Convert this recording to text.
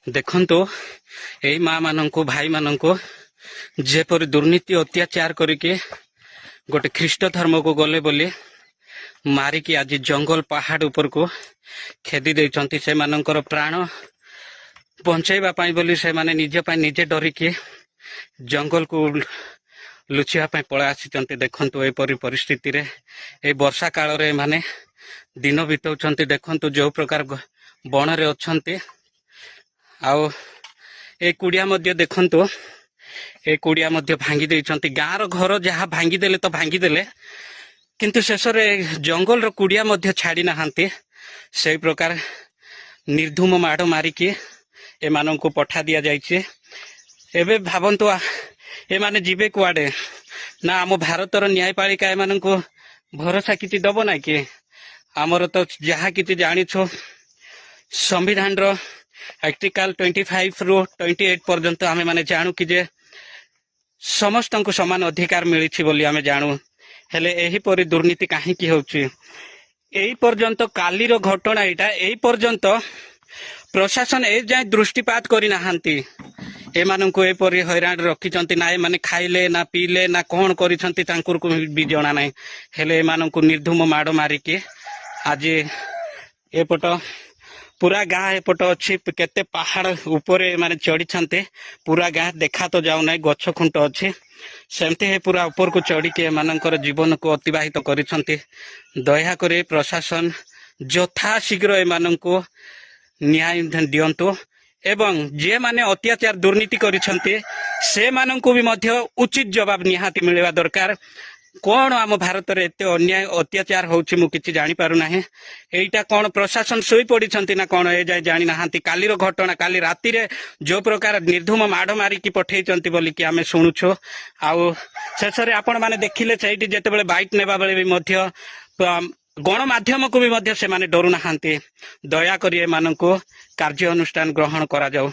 ଦେଖନ୍ତୁ ଏଇ ମା ମାନଙ୍କୁ ଭାଇ ମାନଙ୍କୁ ଯେପରି ଦୁର୍ନୀତି ଅତ୍ୟାଚାର କରିକି ଗୋଟେ ଖ୍ରୀଷ୍ଟ ଧର୍ମକୁ ଗଲେ ବୋଲି ମାରିକି ଆଜି ଜଙ୍ଗଲ ପାହାଡ ଉପରକୁ ଖେଦି ଦେଇଛନ୍ତି। ସେମାନଙ୍କର ପ୍ରାଣ ବଞ୍ଚାଇବା ପାଇଁ ବୋଲି ସେମାନେ ନିଜ ପାଇଁ ନିଜେ ଡରିକି ଜଙ୍ଗଲକୁ ଲୁଚିବା ପାଇଁ ପଳାଇ ଆସିଛନ୍ତି। ଦେଖନ୍ତୁ ଏପରି ପରିସ୍ଥିତିରେ ଏଇ ବର୍ଷା କାଳରେ ଏମାନେ ଦିନ ବିତାଉଛନ୍ତି। ଦେଖନ୍ତୁ ଯୋଉ ପ୍ରକାର ବଣରେ ଅଛନ୍ତି। ଆଉ ଏ କୁଡ଼ିଆ ମଧ୍ୟ ଦେଖନ୍ତୁ, ଏ କୁଡ଼ିଆ ମଧ୍ୟ ଭାଙ୍ଗି ଦେଇଛନ୍ତି। ଗାଁର ଘର ଯାହା ଭାଙ୍ଗିଦେଲେ ତ ଭାଙ୍ଗିଦେଲେ, କିନ୍ତୁ ଶେଷରେ ଜଙ୍ଗଲର କୁଡ଼ିଆ ମଧ୍ୟ ଛାଡ଼ି ନାହାନ୍ତି। ସେଇ ପ୍ରକାର ନିର୍ଧୁମ ମାଡ଼ ମାରିକି ଏମାନଙ୍କୁ ପଠା ଦିଆଯାଇଛି। ଏବେ ଭାବନ୍ତୁ ଏମାନେ ଯିବେ କୁଆଡେ? ନା ଆମ ଭାରତର ନ୍ୟାୟପାଳିକା ଏମାନଙ୍କୁ ଭରସା କିଛି ଦବ ନାଇଁ କି? ଆମର ତ ଯାହା କିଛି ଜାଣିଛୁ ସମ୍ବିଧାନର ଆର୍ଟିକଲ 25 ରୁ 28 ପର୍ଯ୍ୟନ୍ତ ଆମେ ମାନେ ଜାଣୁ କି ଯେ ସମସ୍ତଙ୍କୁ ସମାନ ଅଧିକାର ମିଳିଛି ବୋଲି ଆମେ ଜାଣୁ। ହେଲେ ଏହିପରି ଦୁର୍ନୀତି କାହିଁକି ହେଉଛି? ଏଇ ପର୍ଯ୍ୟନ୍ତ କାଲିର ଘଟଣା ଏଇଟା, ଏଇ ପର୍ଯ୍ୟନ୍ତ ପ୍ରଶାସନ ଏ ଯାଏଁ ଦୃଷ୍ଟିପାତ କରିନାହାନ୍ତି। ଏମାନଙ୍କୁ ଏପରି ହଇରାଣ ରଖିଛନ୍ତି। ନା ଏମାନେ ଖାଇଲେ ନା ପିଇଲେ ନା କଣ କରିଛନ୍ତି ତାଙ୍କୁ ବି ଜଣା ନାହିଁ। ହେଲେ ଏମାନଙ୍କୁ ନିର୍ଧୁମ ମାଡ଼ ମାରିକି ଆଜି ଏପଟ ପୁରା ଗାଁ ଏପଟ ଅଛି, କେତେ ପାହାଡ ଉପରେ ଏମାନେ ଚଢିଛନ୍ତି। ପୁରା ଗାଁ ଦେଖା ତ ଯାଉନାହିଁ, ଗଛ ଖୁଣ୍ଟ ଅଛି। ସେମିତି ପୁରା ଉପରକୁ ଚଢିକି ଏମାନଙ୍କର ଜୀବନକୁ ଅତିବାହିତ କରିଛନ୍ତି। ଦୟାକରି ପ୍ରଶାସନ ଯଥା ଶୀଘ୍ର ଏମାନଙ୍କୁ ନ୍ୟାୟ ଦିଅନ୍ତୁ ଏବଂ ଯେମାନେ ଅତ୍ୟାଚାର ଦୁର୍ନୀତି କରିଛନ୍ତି ସେମାନଙ୍କୁ ବି ମଧ୍ୟ ଉଚିତ ଜବାବ ନିହାତି ମିଳିବା ଦରକାର। କଣ ଆମ ଭାରତରେ ଏତେ ଅନ୍ୟାୟ ଅତ୍ୟାଚାର ହଉଛି ମୁଁ କିଛି ଜାଣିପାରୁନାହିଁ। ଏଇଟା କଣ ପ୍ରଶାସନ ଶୋଇ ପଡିଛନ୍ତି ନା କଣ ଏ ଯାଏ ଜାଣିନାହାନ୍ତି? କାଲିର ଘଟଣା, କାଲି ରାତିରେ ଯୋଉ ପ୍ରକାର ନିର୍ଧୁମ ମାଡ଼ ମାରିକି ପଠେଇଛନ୍ତି ବୋଲିକି ଆମେ ଶୁଣୁଛୁ। ଆଉ ଶେଷରେ ଆପଣ ମାନେ ଦେଖିଲେ ସେଇଠି ଯେତେବେଳେ ବାଇଟ୍ ନେବା ବେଳେ ବି ମଧ୍ୟ ଗଣମାଧ୍ୟମକୁ ବି ମଧ୍ୟ ସେମାନେ ଡରୁନାହାନ୍ତି। ଦୟାକରି ଏମାନଙ୍କୁ କାର୍ଯ୍ୟାନୁଷ୍ଠାନ ଗ୍ରହଣ କରାଯାଉ।